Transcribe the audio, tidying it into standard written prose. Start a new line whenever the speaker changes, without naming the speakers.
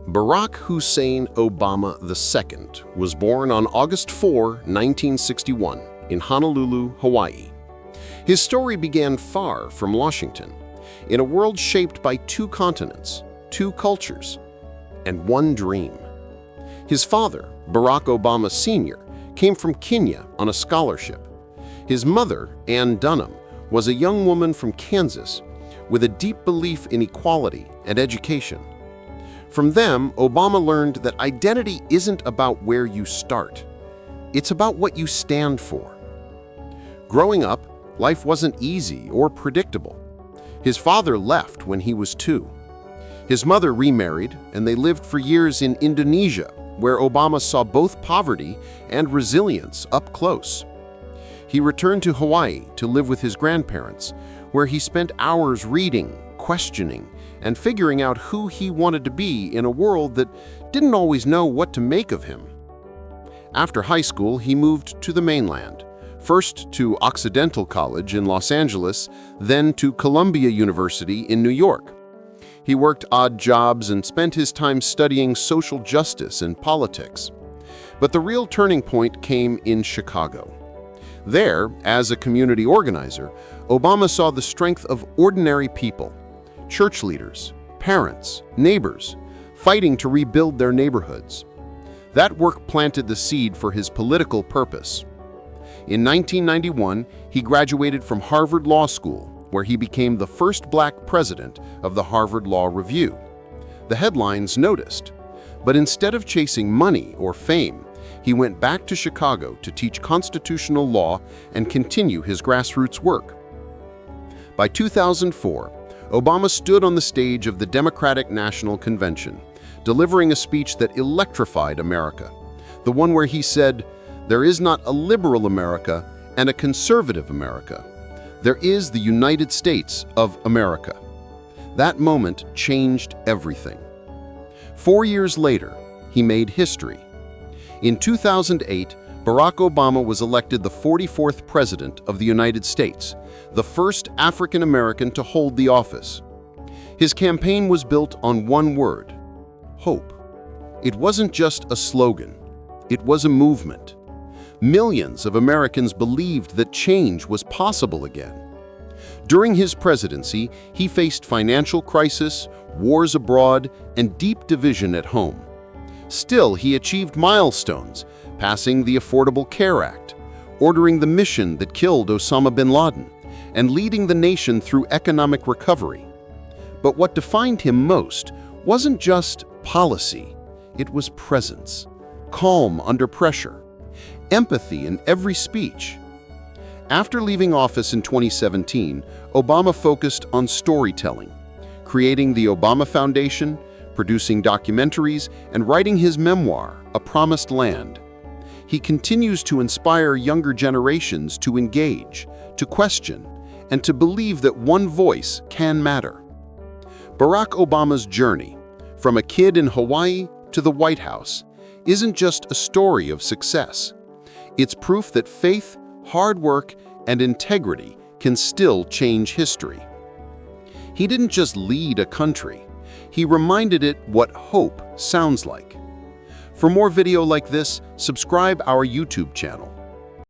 Barack Hussein Obama II was born on August 4, 1961, in Honolulu, Hawaii. His story began far from Washington, in a world shaped by two continents, two cultures, and one dream. His father, Barack Obama Sr., came from Kenya on a scholarship. His mother, Ann Dunham, was a young woman from Kansas with a deep belief in equality and education. From them, Obama learned that identity isn't about where you start. It's about what you stand for. Growing up, life wasn't easy or predictable. His father left when he was 2. His mother remarried, and they lived for years in Indonesia, where Obama saw both poverty and resilience up close. He returned to Hawaii to live with his grandparents, where he spent hours reading, questioning, and figuring out who he wanted to be in a world that didn't always know what to make of him. After high school, he moved to the mainland, first to Occidental College in Los Angeles, then to Columbia University in New York. He worked odd jobs and spent his time studying social justice and politics. But the real turning point came in Chicago. There, as a community organizer, Obama saw the strength of ordinary people, church leaders, parents, neighbors, fighting to rebuild their neighborhoods. That work planted the seed for his political purpose. In 1991, he graduated from Harvard Law School, where he became the first black president of the Harvard Law Review. The headlines noticed, but instead of chasing money or fame, he went back to Chicago to teach constitutional law and continue his grassroots work. By 2004, Obama stood on the stage of the Democratic National Convention, delivering a speech that electrified America, the one where he said, "There is not a liberal America and a conservative America. There is the United States of America." That moment changed everything. 4 years later, he made history. In 2008, Barack Obama was elected the 44th President of the United States, the first African American to hold the office. His campaign was built on one word: hope. It wasn't just a slogan, it was a movement. Millions of Americans believed that change was possible again. During his presidency, he faced financial crisis, wars abroad, and deep division at home. Still, he achieved milestones, passing the Affordable Care Act, ordering the mission that killed Osama bin Laden, and leading the nation through economic recovery. But what defined him most wasn't just policy, it was presence, calm under pressure, empathy in every speech. After leaving office in 2017, Obama focused on storytelling, creating the Obama Foundation, producing documentaries, and writing his memoir, A Promised Land. He continues to inspire younger generations to engage, to question, and to believe that one voice can matter. Barack Obama's journey, from a kid in Hawaii to the White House, isn't just a story of success. It's proof that faith, hard work, and integrity can still change history. He didn't just lead a country, he reminded it what hope sounds like. For more video like this, subscribe our YouTube channel.